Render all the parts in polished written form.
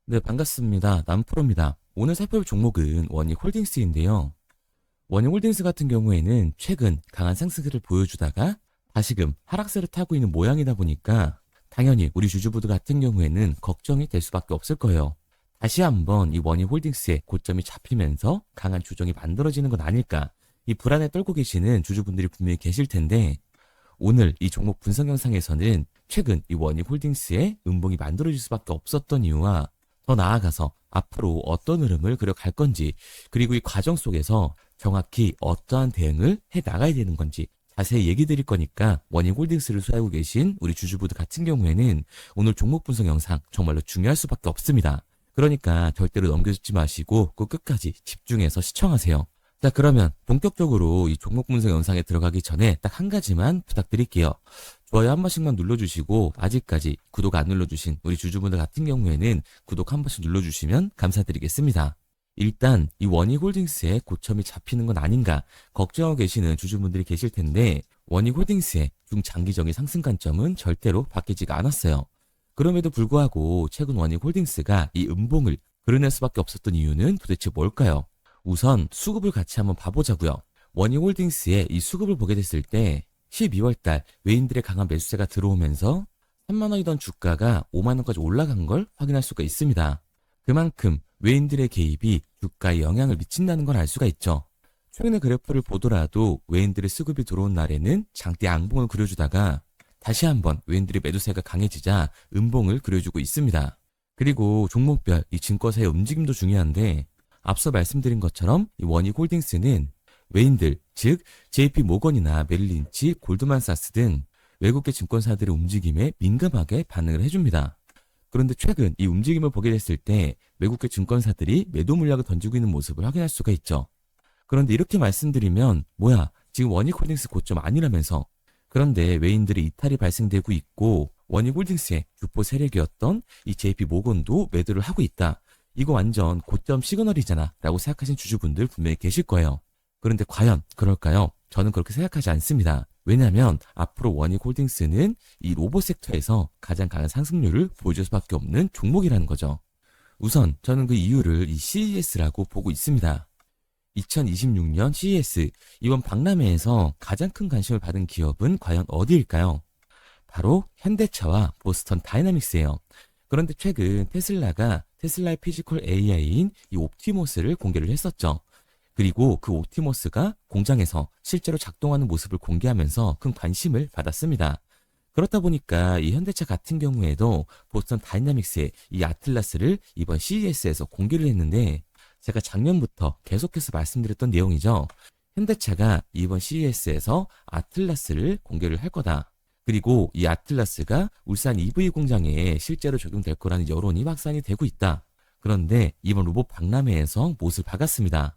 네, 반갑습니다. 남프로입니다. 오늘 살펴볼 종목은 원익홀딩스인데요. 원익홀딩스 같은 경우에는 최근 강한 상승세를 보여주다가 다시금 하락세를 타고 있는 모양이다 보니까 당연히 우리 주주분들 같은 경우에는 걱정이 될 수밖에 없을 거예요. 다시 한번 이 원익홀딩스의 고점이 잡히면서 강한 조정이 만들어지는 건 아닐까, 이 불안에 떨고 계시는 주주분들이 분명히 계실 텐데, 오늘 이 종목 분석 영상에서는 최근 이 원익홀딩스의 음봉이 만들어질 수밖에 없었던 이유와 더 나아가서 앞으로 어떤 흐름을 그려갈 건지, 그리고 이 과정 속에서 정확히 어떠한 대응을 해 나가야 되는 건지 자세히 얘기 드릴 거니까, 원익홀딩스를 소유하고 계신 우리 주주분들 같은 경우에는 오늘 종목 분석 영상 정말로 중요할 수밖에 없습니다. 그러니까 절대로 넘겨주지 마시고 꼭 끝까지 집중해서 시청하세요. 자, 그러면 본격적으로 이 종목 분석 영상에 들어가기 전에 딱 한 가지만 부탁드릴게요. 좋아요 한 번씩만 눌러주시고, 아직까지 구독 안 눌러주신 우리 주주분들 같은 경우에는 구독 한 번씩 눌러주시면 감사드리겠습니다. 일단 이 원익홀딩스의 고점이 잡히는 건 아닌가 걱정하고 계시는 주주분들이 계실 텐데, 원익홀딩스의 중장기적인 상승 관점은 절대로 바뀌지가 않았어요. 그럼에도 불구하고 최근 원익홀딩스가 이 음봉을 그려낼 수밖에 없었던 이유는 도대체 뭘까요? 우선 수급을 같이 한번 봐보자고요. 원익홀딩스의 이 수급을 보게 됐을 때 12월달 외인들의 강한 매수세가 들어오면서 3만 원이던 주가가 5만 원까지 올라간 걸 확인할 수가 있습니다. 그만큼 외인들의 개입이 주가에 영향을 미친다는 걸 알 수가 있죠. 최근의 그래프를 보더라도 외인들의 수급이 들어온 날에는 장대 양봉을 그려주다가 다시 한번 외인들의 매도세가 강해지자 음봉을 그려주고 있습니다. 그리고 종목별 이 증권사의 움직임도 중요한데, 앞서 말씀드린 것처럼 이 원익홀딩스는 외인들, 즉 JP 모건이나 메릴린치, 골드만사스 등 외국계 증권사들의 움직임에 민감하게 반응을 해줍니다. 그런데 최근 이 움직임을 보게 됐을 때 외국계 증권사들이 매도 물량을 던지고 있는 모습을 확인할 수가 있죠. 그런데 이렇게 말씀드리면 뭐야, 지금 원익홀딩스 고점 아니라면서. 그런데 외인들의 이탈이 발생되고 있고 원익홀딩스의 주포 세력이었던 이 JP 모건도 매도를 하고 있다, 이거 완전 고점 시그널이잖아 라고 생각하신 주주분들 분명히 계실 거예요. 그런데 과연 그럴까요? 저는 그렇게 생각하지 않습니다. 왜냐하면 앞으로 원익홀딩스는 이 로봇 섹터에서 가장 강한 상승률을 보여줄 수밖에 없는 종목이라는 거죠. 우선 저는 그 이유를 이 CES라고 보고 있습니다. 2026년 CES, 이번 박람회에서 가장 큰 관심을 받은 기업은 과연 어디일까요? 바로 현대차와 보스턴 다이나믹스예요. 그런데 최근 테슬라가 테슬라의 피지컬 AI인 이 옵티머스를 공개를 했었죠. 그리고 그 옵티머스가 공장에서 실제로 작동하는 모습을 공개하면서 큰 관심을 받았습니다. 그렇다 보니까 이 현대차 같은 경우에도 보스턴 다이나믹스의 이 아틀라스를 이번 CES에서 공개를 했는데, 제가 작년부터 계속해서 말씀드렸던 내용이죠. 현대차가 이번 CES에서 아틀라스를 공개를 할 거다. 그리고 이 아틀라스가 울산 EV 공장에 실제로 적용될 거라는 여론이 확산이 되고 있다. 그런데 이번 로봇 박람회에서 못을 박았습니다.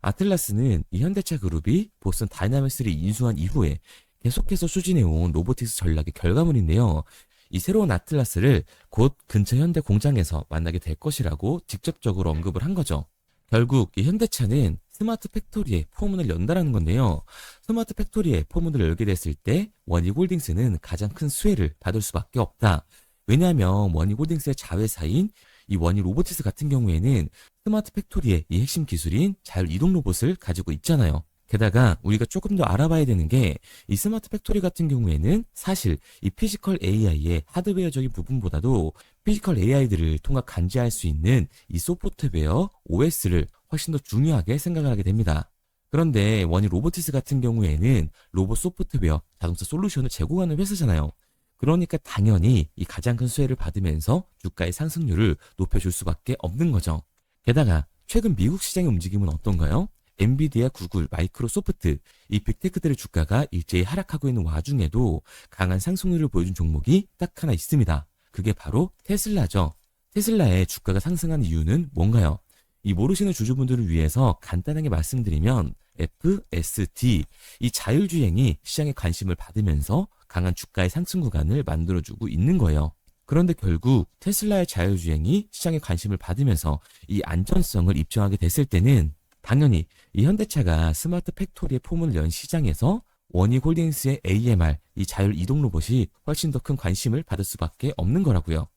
아틀라스는 이 현대차 그룹이 보스턴 다이나믹스를 인수한 이후에 계속해서 추진해온 로보틱스 전략의 결과물인데요. 이 새로운 아틀라스를 곧 근처 현대 공장에서 만나게 될 것이라고 직접적으로 언급을 한 거죠. 결국 이 현대차는 스마트 팩토리에 포문을 연다라는 건데요. 스마트 팩토리에 포문을 열게 됐을 때 원익홀딩스는 가장 큰 수혜를 받을 수밖에 없다. 왜냐하면 원익홀딩스의 자회사인 이 원익로보티스 같은 경우에는 스마트 팩토리의 이 핵심 기술인 자율이동 로봇을 가지고 있잖아요. 게다가 우리가 조금 더 알아봐야 되는 게, 이 스마트 팩토리 같은 경우에는 사실 이 피지컬 AI의 하드웨어적인 부분보다도 피지컬 AI들을 통합 감지할 수 있는 이 소프트웨어 OS를 훨씬 더 중요하게 생각을 하게 됩니다. 그런데 원익 로보티스 같은 경우에는 로봇 소프트웨어, 자동차 솔루션을 제공하는 회사잖아요. 그러니까 당연히 이 가장 큰 수혜를 받으면서 주가의 상승률을 높여줄 수밖에 없는 거죠. 게다가 최근 미국 시장의 움직임은 어떤가요? 엔비디아, 구글, 마이크로소프트, 이 빅테크들의 주가가 일제히 하락하고 있는 와중에도 강한 상승률을 보여준 종목이 딱 하나 있습니다. 그게 바로 테슬라죠. 테슬라의 주가가 상승한 이유는 뭔가요? 이 모르시는 주주분들을 위해서 간단하게 말씀드리면 FSD, 이 자율주행이 시장에 관심을 받으면서 강한 주가의 상승 구간을 만들어주고 있는 거예요. 그런데 결국 테슬라의 자율주행이 시장에 관심을 받으면서 이 안전성을 입증하게 됐을 때는 당연히 이 현대차가 스마트 팩토리의 포문을 연 시장에서 원익홀딩스의 AMR, 이 자율 이동 로봇이 훨씬 더 큰 관심을 받을 수밖에 없는 거라고요.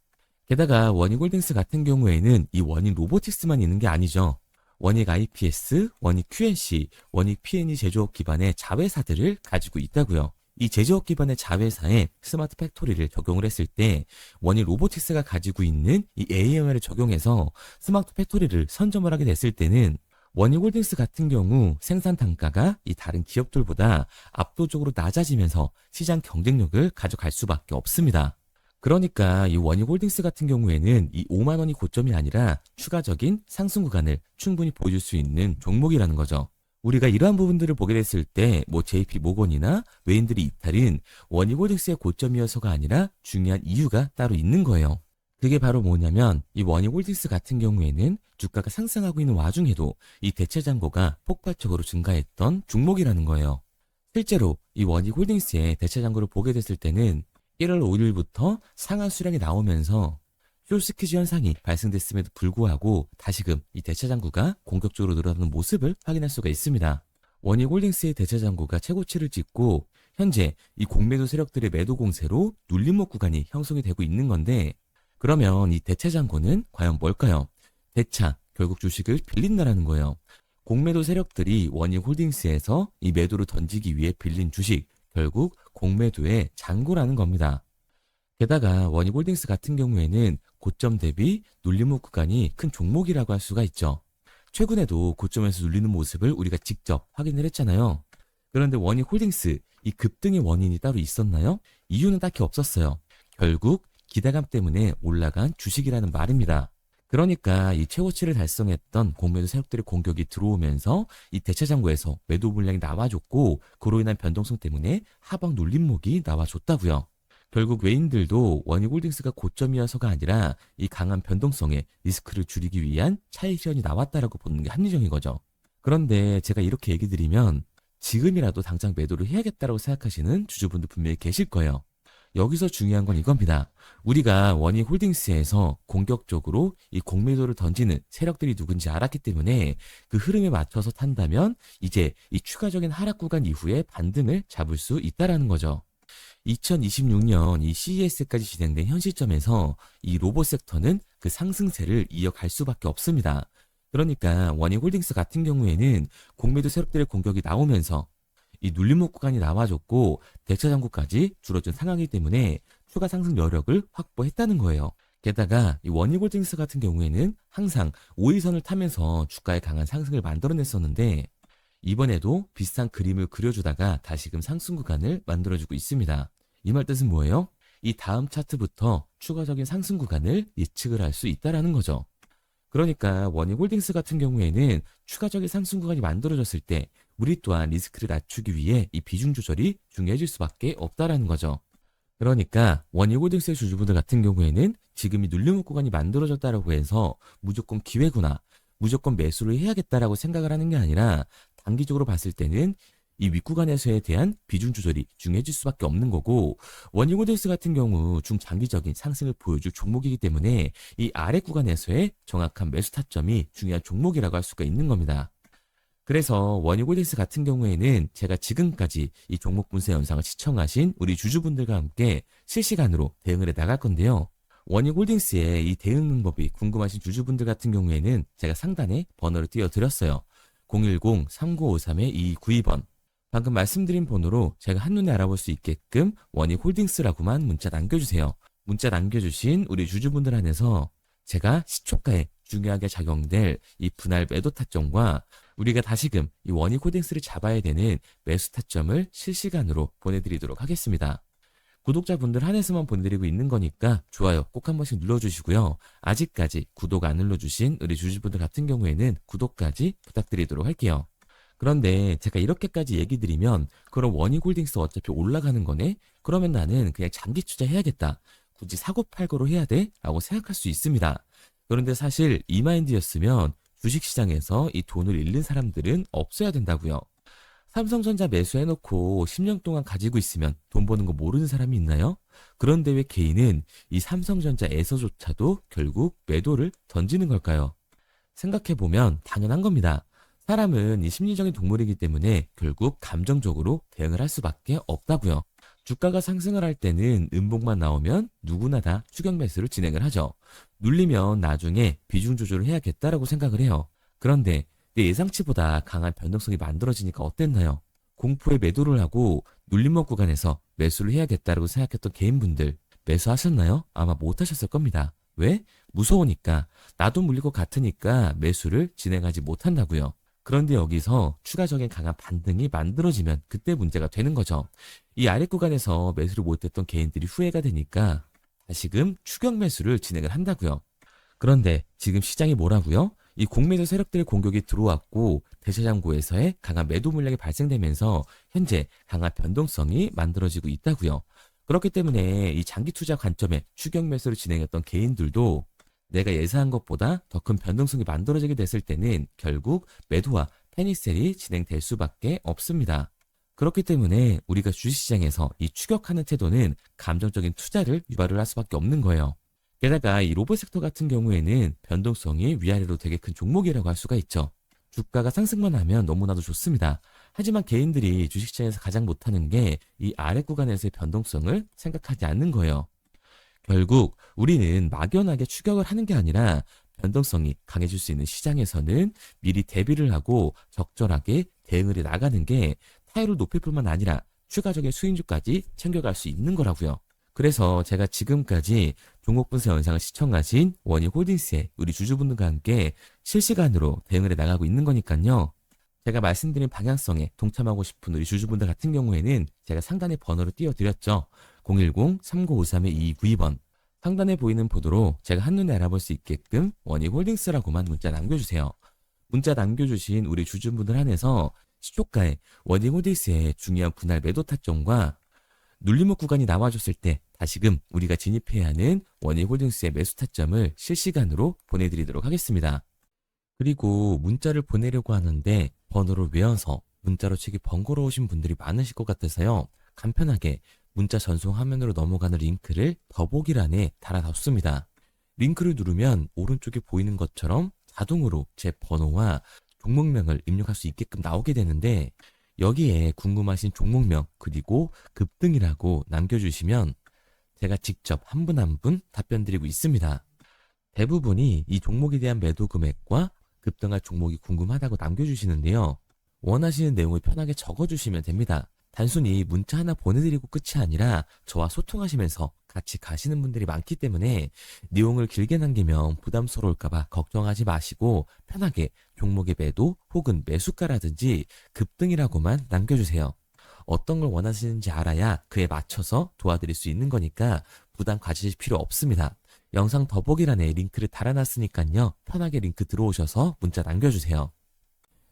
게다가 원익홀딩스 같은 경우에는 이 원익 로보틱스만 있는 게 아니죠. 원익 IPS, 원익 QNC, 원익 PNE 제조업 기반의 자회사들을 가지고 있다고요. 이 제조업 기반의 자회사에 스마트 팩토리를 적용을 했을 때 원익 로보틱스가 가지고 있는 이 AMR을 적용해서 스마트 팩토리를 선점을 하게 됐을 때는 원익홀딩스 같은 경우 생산 단가가 이 다른 기업들보다 압도적으로 낮아지면서 시장 경쟁력을 가져갈 수밖에 없습니다. 그러니까 이 원익홀딩스 같은 경우에는 이 5만 원이 고점이 아니라 추가적인 상승 구간을 충분히 보여줄 수 있는 종목이라는 거죠. 우리가 이러한 부분들을 보게 됐을 때 JP 모건이나 외인들이 이탈은 원익홀딩스의 고점이어서가 아니라 중요한 이유가 따로 있는 거예요. 그게 바로 뭐냐면 이 원익홀딩스 같은 경우에는 주가가 상승하고 있는 와중에도 이 대체 잔고가 폭발적으로 증가했던 종목이라는 거예요. 실제로 이 원익홀딩스의 대체 잔고를 보게 됐을 때는 1월 5일부터 상한 수량이 나오면서 숏스퀴즈 현상이 발생됐음에도 불구하고 다시금 이 대체 잔고가 공격적으로 늘어나는 모습을 확인할 수가 있습니다. 원익홀딩스의 대체 잔고가 최고치를 찍고 현재 이 공매도 세력들의 매도 공세로 눌림목 구간이 형성이 되고 있는 건데, 그러면 이 대체 잔고는 과연 뭘까요? 대차, 결국 주식을 빌린다라는 거예요. 공매도 세력들이 원익홀딩스에서 이 매도를 던지기 위해 빌린 주식, 결국 공매도의 잔고라는 겁니다. 게다가 원익홀딩스 같은 경우에는 고점 대비 눌림목 구간이 큰 종목이라고 할 수가 있죠. 최근에도 고점에서 눌리는 모습을 우리가 직접 확인을 했잖아요. 그런데 원익홀딩스, 이 급등의 원인이 따로 있었나요? 이유는 딱히 없었어요. 결국 기대감 때문에 올라간 주식이라는 말입니다. 그러니까 이 최고치를 달성했던 공매도 세력들의 공격이 들어오면서 이 대체 잔고에서 매도 물량이 나와줬고, 그로 인한 변동성 때문에 하방 눌림목이 나와줬다고요. 결국 외인들도 원익홀딩스가 고점이어서가 아니라 이 강한 변동성에 리스크를 줄이기 위한 차익 실현이 나왔다라고 보는 게 합리적인 거죠. 그런데 제가 이렇게 얘기 드리면 지금이라도 당장 매도를 해야겠다라고 생각하시는 주주분들 분명히 계실 거예요. 여기서 중요한 건 이겁니다. 우리가 원익홀딩스에서 공격적으로 이 공매도를 던지는 세력들이 누군지 알았기 때문에 그 흐름에 맞춰서 탄다면 이제 이 추가적인 하락 구간 이후에 반등을 잡을 수 있다라는 거죠. 2026년 이 CES까지 진행된 현 시점에서 이 로봇 섹터는 그 상승세를 이어갈 수밖에 없습니다. 그러니까 원익홀딩스 같은 경우에는 공매도 세력들의 공격이 나오면서 이 눌림목 구간이 나와줬고 대차 잔고까지 줄어든 상황이기 때문에 추가 상승 여력을 확보했다는 거예요. 게다가 이 원익홀딩스 같은 경우에는 항상 5일선을 타면서 주가의 강한 상승을 만들어냈었는데, 이번에도 비슷한 그림을 그려주다가 다시금 상승 구간을 만들어주고 있습니다. 이 말 뜻은 뭐예요? 이 다음 차트부터 추가적인 상승 구간을 예측을 할 수 있다라는 거죠. 그러니까 원익홀딩스 같은 경우에는 추가적인 상승 구간이 만들어졌을 때 우리 또한 리스크를 낮추기 위해 이 비중 조절이 중요해질 수밖에 없다라는 거죠. 그러니까 원익홀딩스의 주주분들 같은 경우에는 지금 이 눌림목 구간이 만들어졌다라고 해서 무조건 기회구나, 무조건 매수를 해야겠다라고 생각을 하는 게 아니라 단기적으로 봤을 때는 이 윗구간에서에 대한 비중 조절이 중요해질 수밖에 없는 거고, 원익홀딩스 같은 경우 중장기적인 상승을 보여줄 종목이기 때문에 이 아래 구간에서의 정확한 매수 타점이 중요한 종목이라고 할 수가 있는 겁니다. 그래서 원익홀딩스 같은 경우에는 제가 지금까지 이 종목 분석 영상을 시청하신 우리 주주분들과 함께 실시간으로 대응을 해 나갈 건데요. 원익홀딩스의 이 대응 방법이 궁금하신 주주분들 같은 경우에는 제가 상단에 번호를 띄워드렸어요. 010-3953-2292번. 방금 말씀드린 번호로 제가 한눈에 알아볼 수 있게끔 원익홀딩스라고만 문자 남겨주세요. 문자 남겨주신 우리 주주분들 안에서 제가 시초가에 중요하게 작용될 이 분할 매도 타점과 우리가 다시금 이 원익홀딩스를 잡아야 되는 매수 타점을 실시간으로 보내드리도록 하겠습니다. 구독자분들 한해서만 보내드리고 있는 거니까 좋아요 꼭 한 번씩 눌러주시고요. 아직까지 구독 안 눌러주신 우리 주주분들 같은 경우에는 구독까지 부탁드리도록 할게요. 그런데 제가 이렇게까지 얘기 드리면 그럼 원익홀딩스 어차피 올라가는 거네? 그러면 나는 그냥 장기 투자해야겠다. 굳이 사고팔고로 해야 돼? 라고 생각할 수 있습니다. 그런데 사실 이 마인드였으면 주식시장에서 이 돈을 잃는 사람들은 없어야 된다고요. 삼성전자 매수해놓고 10년 동안 가지고 있으면 돈 버는 거 모르는 사람이 있나요? 그런데 왜 개인은 이 삼성전자에서조차도 결국 매도를 던지는 걸까요? 생각해보면 당연한 겁니다. 사람은 이 심리적인 동물이기 때문에 결국 감정적으로 대응을 할 수밖에 없다고요. 주가가 상승을 할 때는 음봉만 나오면 누구나 다 추격 매수를 진행을 하죠. 눌리면 나중에 비중 조절을 해야겠다라고 생각을 해요. 그런데 내 예상치보다 강한 변동성이 만들어지니까 어땠나요? 공포에 매도를 하고 눌림목 구간에서 매수를 해야겠다라고 생각했던 개인분들 매수하셨나요? 아마 못하셨을 겁니다. 왜? 무서우니까, 나도 물릴 것 같으니까 매수를 진행하지 못한다고요. 그런데 여기서 추가적인 강한 반등이 만들어지면 그때 문제가 되는 거죠. 이 아래 구간에서 매수를 못했던 개인들이 후회가 되니까 다시금 추격 매수를 진행을 한다고요. 그런데 지금 시장이 뭐라고요? 이 공매도 세력들의 공격이 들어왔고 대차장고에서의 강한 매도 물량이 발생되면서 현재 강한 변동성이 만들어지고 있다고요. 그렇기 때문에 이 장기 투자 관점에 추격 매수를 진행했던 개인들도 내가 예상한 것보다 더 큰 변동성이 만들어지게 됐을 때는 결국 매도와 패닉셀이 진행될 수밖에 없습니다. 그렇기 때문에 우리가 주식시장에서 이 추격하는 태도는 감정적인 투자를 유발을 할 수밖에 없는 거예요. 게다가 이 로봇 섹터 같은 경우에는 변동성이 위아래로 되게 큰 종목이라고 할 수가 있죠. 주가가 상승만 하면 너무나도 좋습니다. 하지만 개인들이 주식시장에서 가장 못하는 게 이 아래 구간에서의 변동성을 생각하지 않는 거예요. 결국 우리는 막연하게 추격을 하는 게 아니라 변동성이 강해질 수 있는 시장에서는 미리 대비를 하고 적절하게 대응을 해 나가는 게 타율을 높일 뿐만 아니라 추가적인 수익률까지 챙겨갈 수 있는 거라고요. 그래서 제가 지금까지 종목 분석 영상을 시청하신 원희홀딩스의 우리 주주분들과 함께 실시간으로 대응을 해 나가고 있는 거니까요. 제가 말씀드린 방향성에 동참하고 싶은 우리 주주분들 같은 경우에는 제가 상단에 번호를 띄워드렸죠. 010-3953-2292번. 상단에 보이는 보도로 제가 한눈에 알아볼 수 있게끔 원희홀딩스라고만 문자 남겨주세요. 문자 남겨주신 우리 주주분들 한해서 시초가에 원희홀딩스의 중요한 분할 매도 타점과 눌림목 구간이 나와줬을 때 다시금 우리가 진입해야 하는 원희홀딩스의 매수 타점을 실시간으로 보내드리도록 하겠습니다. 그리고 문자를 보내려고 하는데 번호를 외워서 문자로 치기 번거로우신 분들이 많으실 것 같아서요. 간편하게 문자 전송 화면으로 넘어가는 링크를 더보기란에 달아놨습니다. 링크를 누르면 오른쪽에 보이는 것처럼 자동으로 제 번호와 종목명을 입력할 수 있게끔 나오게 되는데 여기에 궁금하신 종목명 그리고 급등이라고 남겨주시면 제가 직접 한 분 한 분 답변 드리고 있습니다. 대부분이 이 종목에 대한 매도 금액과 급등할 종목이 궁금하다고 남겨주시는데요. 원하시는 내용을 편하게 적어주시면 됩니다. 단순히 문자 하나 보내드리고 끝이 아니라 저와 소통하시면서 같이 가시는 분들이 많기 때문에 내용을 길게 남기면 부담스러울까봐 걱정하지 마시고 편하게 종목의 매도 혹은 매수가라든지 급등이라고만 남겨주세요. 어떤 걸 원하시는지 알아야 그에 맞춰서 도와드릴 수 있는 거니까 부담 가지실 필요 없습니다. 영상 더보기란에 링크를 달아놨으니까요. 편하게 링크 들어오셔서 문자 남겨주세요.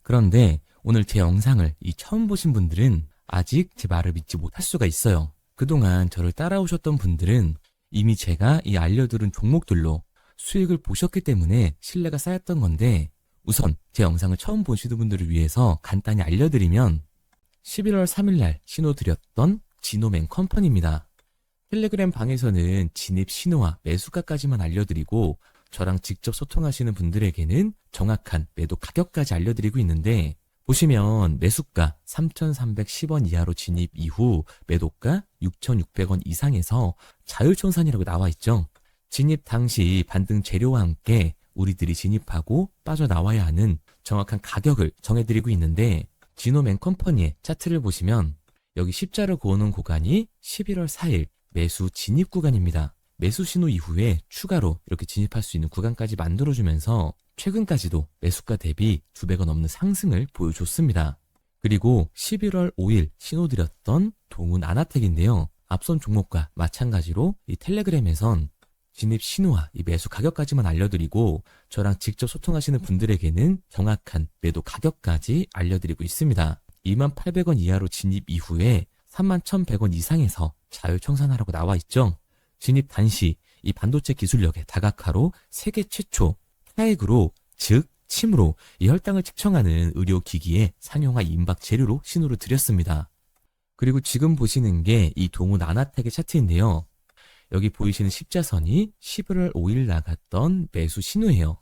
그런데 오늘 제 영상을 처음 보신 분들은 아직 제 말을 믿지 못할 수가 있어요. 그동안 저를 따라오셨던 분들은 이미 제가 이 알려드린 종목들로 수익을 보셨기 때문에 신뢰가 쌓였던 건데 우선 제 영상을 처음 보시는 분들을 위해서 간단히 알려드리면 11월 3일날 신호드렸던 지노맨 컴퍼니입니다. 텔레그램 방에서는 진입 신호와 매수가까지만 알려드리고 저랑 직접 소통하시는 분들에게는 정확한 매도 가격까지 알려드리고 있는데 보시면 매수가 3,310원 이하로 진입 이후 매도가 6,600원 이상에서 자율청산이라고 나와 있죠. 진입 당시 반등 재료와 함께 우리들이 진입하고 빠져나와야 하는 정확한 가격을 정해드리고 있는데 지노맨 컴퍼니의 차트를 보시면 여기 십자를 그어놓은 구간이 11월 4일 매수 진입 구간입니다. 매수 신호 이후에 추가로 이렇게 진입할 수 있는 구간까지 만들어주면서 최근까지도 매수가 대비 2배가 넘는 상승을 보여줬습니다. 그리고 11월 5일 신호드렸던 동훈 아나텍인데요. 앞선 종목과 마찬가지로 이 텔레그램에선 진입 신호와 이 매수 가격까지만 알려드리고 저랑 직접 소통하시는 분들에게는 정확한 매도 가격까지 알려드리고 있습니다. 28,000원 이하로 진입 이후에 31,100원 이상에서 자율청산하라고 나와 있죠. 진입 단시 이 반도체 기술력의 다각화로 세계 최초 타액으로 즉 침으로 이 혈당을 측정하는 의료기기의 상용화 임박 재료로 신호를 드렸습니다. 그리고 지금 보시는 게 이 동훈 아나텍의 차트인데요. 여기 보이시는 십자선이 11월 5일 나갔던 매수 신호예요.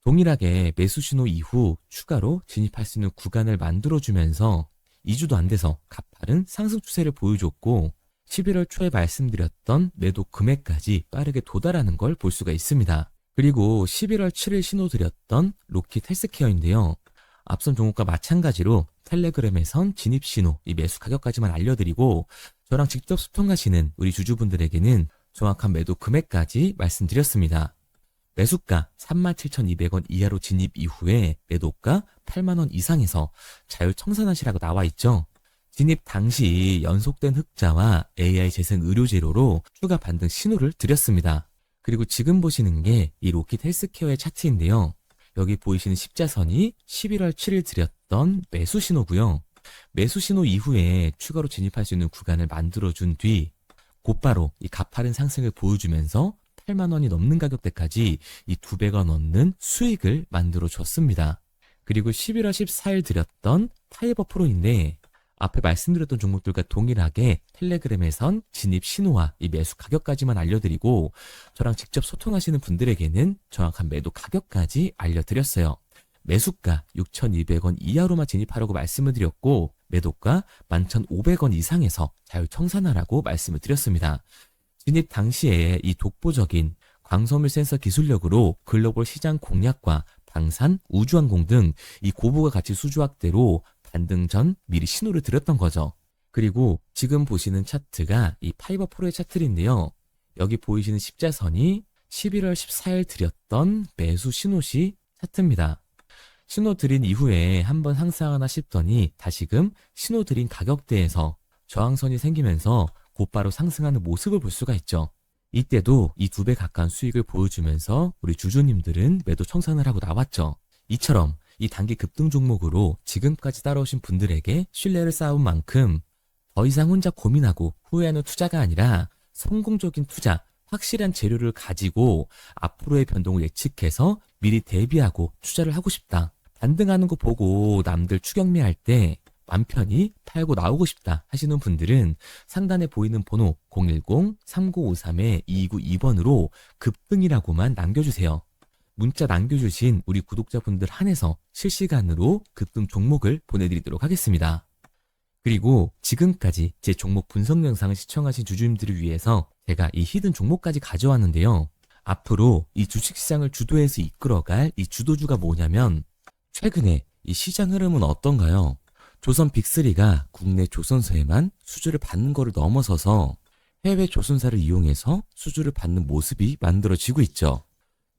동일하게 매수 신호 이후 추가로 진입할 수 있는 구간을 만들어주면서 2주도 안 돼서 가파른 상승 추세를 보여줬고 11월 초에 말씀드렸던 매도 금액까지 빠르게 도달하는 걸 볼 수가 있습니다. 그리고 11월 7일 신호드렸던 로킷 헬스케어인데요. 앞선 종목과 마찬가지로 텔레그램에선 진입 신호, 이 매수 가격까지만 알려드리고 저랑 직접 소통하시는 우리 주주분들에게는 정확한 매도 금액까지 말씀드렸습니다. 매수가 37,200원 이하로 진입 이후에 매도가 8만원 이상에서 자율 청산하시라고 나와 있죠. 진입 당시 연속된 흑자와 AI 재생 의료 재료로 추가 반등 신호를 드렸습니다. 그리고 지금 보시는 게 이 로킷 헬스케어의 차트인데요. 여기 보이시는 십자선이 11월 7일 드렸던 매수 신호고요. 매수 신호 이후에 추가로 진입할 수 있는 구간을 만들어준 뒤 곧바로 이 가파른 상승을 보여주면서 8만 원이 넘는 가격대까지 이 2배가 넘는 수익을 만들어 줬습니다. 그리고 11월 14일 드렸던 타이버 프로인데 앞에 말씀드렸던 종목들과 동일하게 텔레그램에선 진입 신호와 이 매수 가격까지만 알려드리고 저랑 직접 소통하시는 분들에게는 정확한 매도 가격까지 알려드렸어요. 매수가 6,200원 이하로만 진입하라고 말씀을 드렸고 매도가 11,500원 이상에서 자율 청산하라고 말씀을 드렸습니다. 진입 당시에 이 독보적인 광섬유 센서 기술력으로 글로벌 시장 공략과 방산, 우주항공 등 이 고부가 가치 수주 확대로 반등 전 미리 신호를 드렸던 거죠. 그리고 지금 보시는 차트가 이 파이버 프로의 차트인데요. 여기 보이시는 십자선이 11월 14일 드렸던 매수 신호시 차트입니다. 신호 드린 이후에 한번 상승하나 싶더니 다시금 신호 드린 가격대에서 저항선이 생기면서 곧바로 상승하는 모습을 볼 수가 있죠. 이때도 이 2배 가까운 수익을 보여주면서 우리 주주님들은 매도 청산을 하고 나왔죠. 이처럼 이 단기 급등 종목으로 지금까지 따라오신 분들에게 신뢰를 쌓은 만큼 더 이상 혼자 고민하고 후회하는 투자가 아니라 성공적인 투자, 확실한 재료를 가지고 앞으로의 변동을 예측해서 미리 대비하고 투자를 하고 싶다. 반등하는 거 보고 남들 추격매할 때 맘 편히 팔고 나오고 싶다 하시는 분들은 상단에 보이는 번호 010-3953-2292번으로 급등이라고만 남겨주세요. 문자 남겨주신 우리 구독자분들 한해서 실시간으로 급등 종목을 보내드리도록 하겠습니다. 그리고 지금까지 제 종목 분석 영상을 시청하신 주주님들을 위해서 제가 이 히든 종목까지 가져왔는데요. 앞으로 이 주식시장을 주도해서 이끌어갈 이 주도주가 뭐냐면 최근에 이 시장 흐름은 어떤가요? 조선 빅3가 국내 조선사에만 수주를 받는 거를 넘어서서 해외 조선사를 이용해서 수주를 받는 모습이 만들어지고 있죠.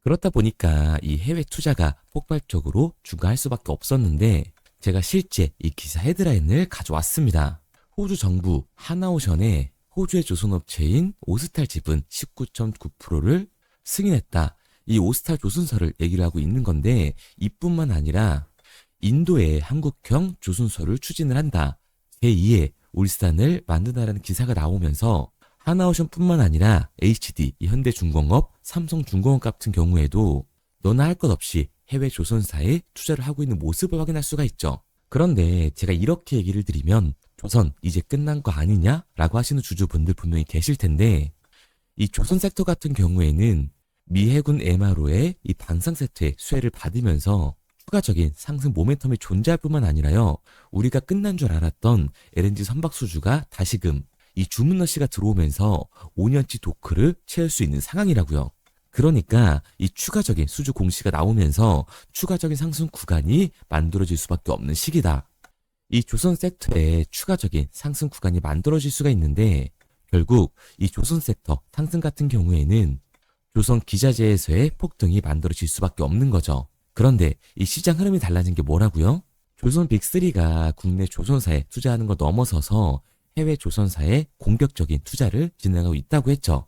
그렇다 보니까 이 해외 투자가 폭발적으로 증가할 수밖에 없었는데 제가 실제 이 기사 헤드라인을 가져왔습니다. 호주 정부 하나오션에 호주의 조선업체인 오스탈 지분 19.9%를 승인했다. 이 오스탈 조선사를 얘기를 하고 있는 건데 이뿐만 아니라 인도에 한국형 조선소를 추진을 한다. 제2의 울산을 만든다라는 기사가 나오면서 하나오션뿐만 아니라 HD, 현대중공업, 삼성중공업 같은 경우에도 너나 할 것 없이 해외 조선사에 투자를 하고 있는 모습을 확인할 수가 있죠. 그런데 제가 이렇게 얘기를 드리면 조선 이제 끝난 거 아니냐라고 하시는 주주분들 분명히 계실 텐데 이 조선 섹터 같은 경우에는 미 해군 MRO의 이 방산 세트의 수혜를 받으면서 추가적인 상승 모멘텀이 존재할 뿐만 아니라요. 우리가 끝난 줄 알았던 LNG 선박 수주가 다시금 이 주문러시가 들어오면서 5년치 도크를 채울 수 있는 상황이라고요. 그러니까 이 추가적인 수주 공시가 나오면서 추가적인 상승 구간이 만들어질 수밖에 없는 시기다. 이 조선 섹터에 추가적인 상승 구간이 만들어질 수가 있는데 결국 이 조선 섹터 상승 같은 경우에는 조선 기자재에서의 폭등이 만들어질 수밖에 없는 거죠. 그런데 이 시장 흐름이 달라진 게 뭐라고요? 조선 빅3가 국내 조선사에 투자하는 거 넘어서서 해외 조선사에 공격적인 투자를 진행하고 있다고 했죠.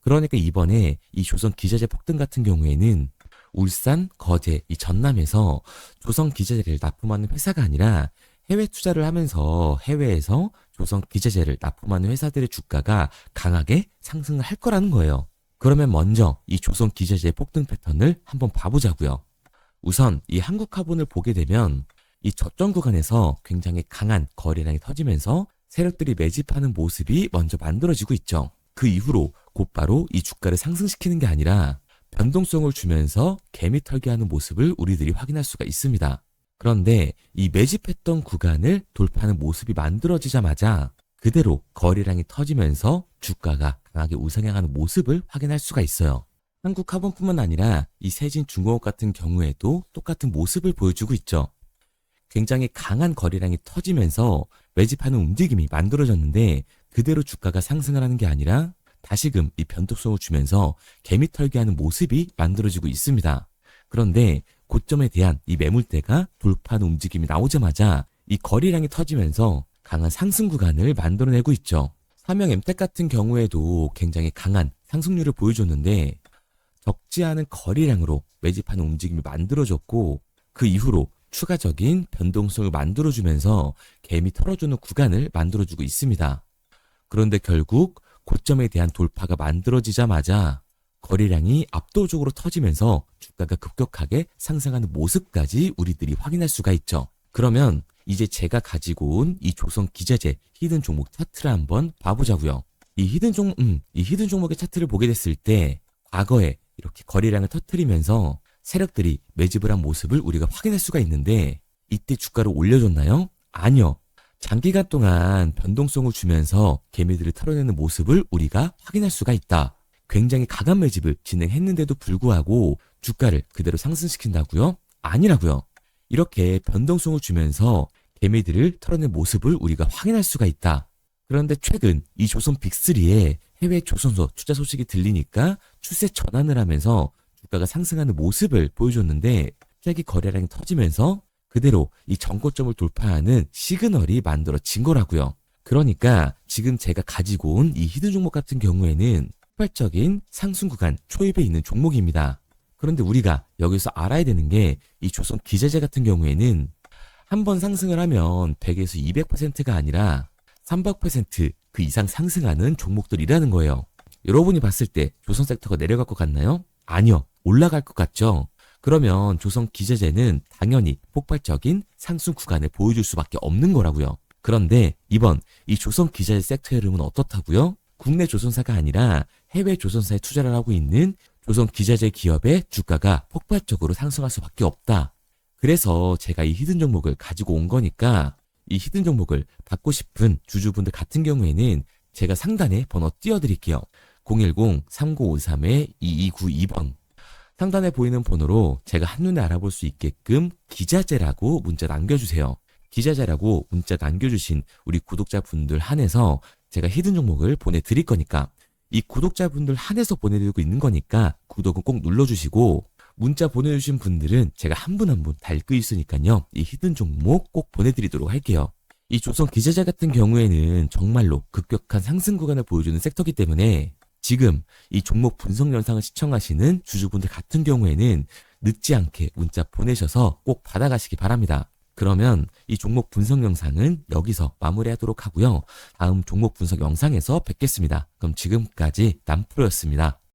그러니까 이번에 이 조선 기자재 폭등 같은 경우에는 울산, 거제, 이 전남에서 조선 기자재를 납품하는 회사가 아니라 해외 투자를 하면서 해외에서 조선 기자재를 납품하는 회사들의 주가가 강하게 상승을 할 거라는 거예요. 그러면 먼저 이 조선 기자재의 폭등 패턴을 한번 봐보자고요. 우선 이 한국화본을 보게 되면 이 저점 구간에서 굉장히 강한 거래량이 터지면서 세력들이 매집하는 모습이 먼저 만들어지고 있죠. 그 이후로 곧바로 이 주가를 상승시키는 게 아니라 변동성을 주면서 개미 털기하는 모습을 우리들이 확인할 수가 있습니다. 그런데 이 매집했던 구간을 돌파하는 모습이 만들어지자마자 그대로 거래량이 터지면서 주가가 강하게 우상향하는 모습을 확인할 수가 있어요. 한국화본뿐만 아니라 이 세진중공업 같은 경우에도 똑같은 모습을 보여주고 있죠. 굉장히 강한 거래량이 터지면서 매집하는 움직임이 만들어졌는데 그대로 주가가 상승을 하는 게 아니라 다시금 이 변동성을 주면서 개미 털기하는 모습이 만들어지고 있습니다. 그런데 고점에 대한 이 매물대가 돌파하는 움직임이 나오자마자 이 거래량이 터지면서 강한 상승 구간을 만들어내고 있죠. 삼형 엠텍 같은 경우에도 굉장히 강한 상승률을 보여줬는데 적지 않은 거래량으로 매집하는 움직임이 만들어졌고 그 이후로 추가적인 변동성을 만들어주면서 개미 털어주는 구간을 만들어주고 있습니다. 그런데 결국 고점에 대한 돌파가 만들어지자마자 거래량이 압도적으로 터지면서 주가가 급격하게 상승하는 모습까지 우리들이 확인할 수가 있죠. 그러면 이제 제가 가지고 온 이 조선 기자재 히든 종목 차트를 한번 봐보자고요. 이 히든 종목의 차트를 보게 됐을 때 과거에 이렇게 거래량을 터뜨리면서 세력들이 매집을 한 모습을 우리가 확인할 수가 있는데 이때 주가를 올려줬나요? 아니요. 장기간 동안 변동성을 주면서 개미들을 털어내는 모습을 우리가 확인할 수가 있다. 굉장히 강한 매집을 진행했는데도 불구하고 주가를 그대로 상승시킨다고요? 아니라고요. 이렇게 변동성을 주면서 개미들을 털어낸 모습을 우리가 확인할 수가 있다. 그런데 최근 이 조선 빅3의 해외 조선소 투자 소식이 들리니까 추세 전환을 하면서 주가가 상승하는 모습을 보여줬는데 갑자기 거래량이 터지면서 그대로 이 전고점을 돌파하는 시그널이 만들어진 거라고요. 그러니까 지금 제가 가지고 온 이 히든 종목 같은 경우에는 폭발적인 상승 구간 초입에 있는 종목입니다. 그런데 우리가 여기서 알아야 되는 게 이 조선 기자재 같은 경우에는 한번 상승을 하면 100에서 200%가 아니라 300%그 이상 상승하는 종목들이라는 거예요. 여러분이 봤을 때 조선 섹터가 내려갈 것 같나요? 아니요. 올라갈 것 같죠? 그러면 조선 기자재는 당연히 폭발적인 상승 구간을 보여줄 수밖에 없는 거라고요. 그런데 이번 이 조선 기자재 섹터 흐름은 어떻다고요? 국내 조선사가 아니라 해외 조선사에 투자를 하고 있는 조선 기자재 기업의 주가가 폭발적으로 상승할 수밖에 없다. 그래서 제가 이 히든 종목을 가지고 온 거니까 이 히든 종목을 받고 싶은 주주분들 같은 경우에는 제가 상단에 번호 띄워드릴게요. 010-3953-2292번 상단에 보이는 번호로 제가 한눈에 알아볼 수 있게끔 기자재라고 문자 남겨주세요. 기자재라고 문자 남겨주신 우리 구독자분들 한해서 제가 히든 종목을 보내드릴 거니까 이 구독자분들 한해서 보내드리고 있는 거니까 구독은 꼭 눌러주시고 문자 보내주신 분들은 제가 한 분 한 분 다 읽고 있으니까요. 이 히든 종목 꼭 보내드리도록 할게요. 이 조선 기자재 같은 경우에는 정말로 급격한 상승 구간을 보여주는 섹터이기 때문에 지금 이 종목 분석 영상을 시청하시는 주주분들 같은 경우에는 늦지 않게 문자 보내셔서 꼭 받아가시기 바랍니다. 그러면 이 종목 분석 영상은 여기서 마무리하도록 하고요. 다음 종목 분석 영상에서 뵙겠습니다. 그럼 지금까지 남프로였습니다.